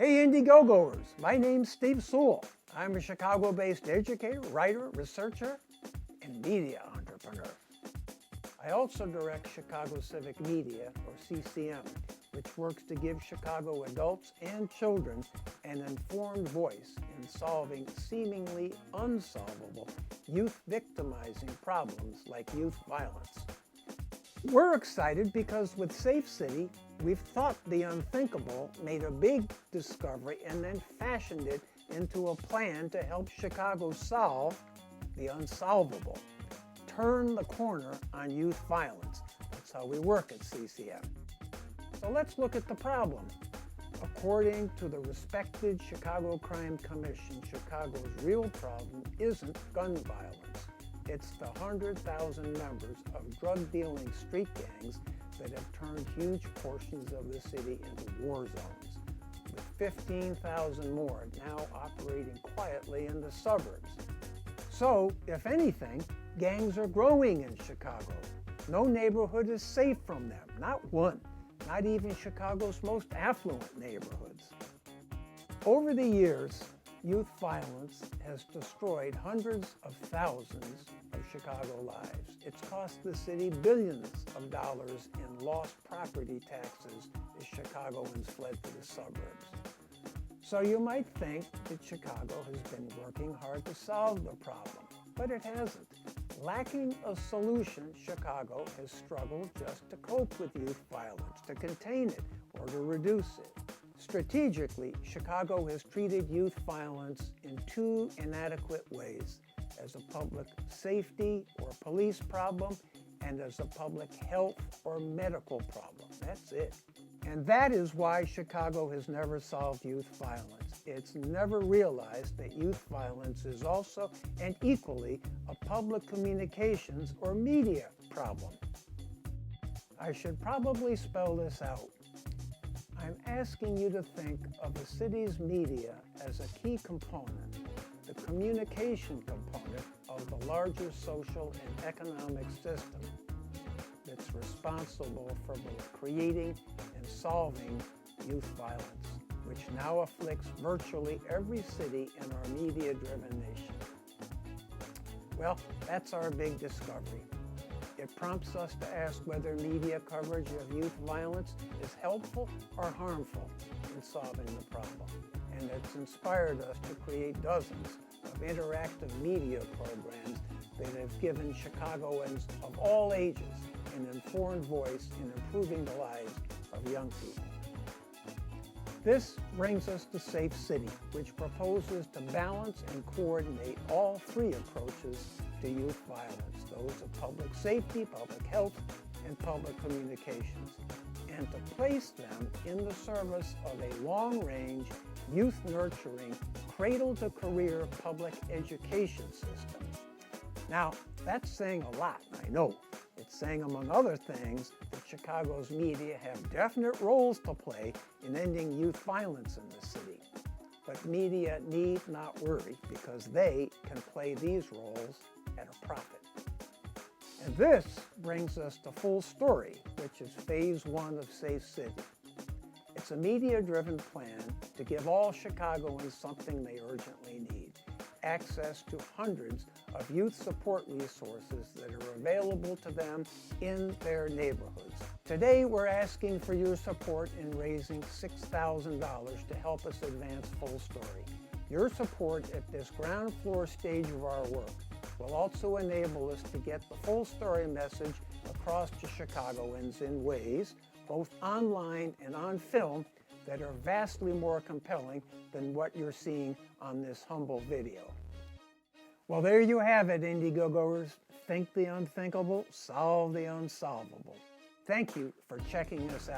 Hey Indiegogoers, my name's Steve Sewell. I'm a Chicago-based educator, writer, researcher, and media entrepreneur. I also direct Chicago Civic Media, or CCM, which works to give Chicago adults and children an informed voice in solving seemingly unsolvable youth victimizing problems like youth violence. We're excited because with Safe City, we've thought the unthinkable, made a big discovery, and then fashioned it into a plan to help Chicago solve the unsolvable. Turn the corner on youth violence. That's how we work at CCM. So let's look at the problem. According to the respected Chicago Crime Commission, Chicago's real problem isn't gun violence. It's the 100,000 members of drug-dealing street gangs that have turned huge portions of the city into war zones, with 15,000 more now operating quietly in the suburbs. So, if anything, gangs are growing in Chicago. No neighborhood is safe from them, not one, not even Chicago's most affluent neighborhoods. Over the years, youth violence has destroyed hundreds of thousands of Chicago lives. It's cost the city billions of dollars in lost property taxes as Chicagoans fled to the suburbs. So you might think that Chicago has been working hard to solve the problem, but it hasn't. Lacking a solution, Chicago has struggled just to cope with youth violence, to contain it, or to reduce it. Strategically, Chicago has treated youth violence in two inadequate ways: as a public safety or police problem, and as a public health or medical problem. That's it. And that is why Chicago has never solved youth violence. It's never realized that youth violence is also and equally a public communications or media problem. I should probably spell this out. I'm asking you to think of the city's media as a key component, the communication component of the larger social and economic system that's responsible for both creating and solving youth violence, which now afflicts virtually every city in our media-driven nation. Well, that's our big discovery. It prompts us to ask whether media coverage of youth violence is helpful or harmful in solving the problem. And it's inspired us to create dozens of interactive media programs that have given Chicagoans of all ages an informed voice in improving the lives of young people. This brings us to Safe City, which proposes to balance and coordinate all three approaches to youth violence, those of public safety, public health, and public communications, and to place them in the service of a long-range, youth-nurturing, cradle-to-career public education system. Now, that's saying a lot, I know. It's saying, among other things, that Chicago's media have definite roles to play in ending youth violence in the city. But media need not worry, because they can play these roles at a profit. And this brings us to Full Story, which is phase one of Safe City. It's a media-driven plan to give all Chicagoans something they urgently need: access to hundreds of youth support resources that are available to them in their neighborhoods. Today, we're asking for your support in raising $6,000 to help us advance Full Story. Your support at this ground floor stage of our work will also enable us to get the Full Story message across to Chicagoans in ways, both online and on film, that are vastly more compelling than what you're seeing on this humble video. Well, there you have it, Indiegogoers. Think the unthinkable, solve the unsolvable. Thank you for checking us out.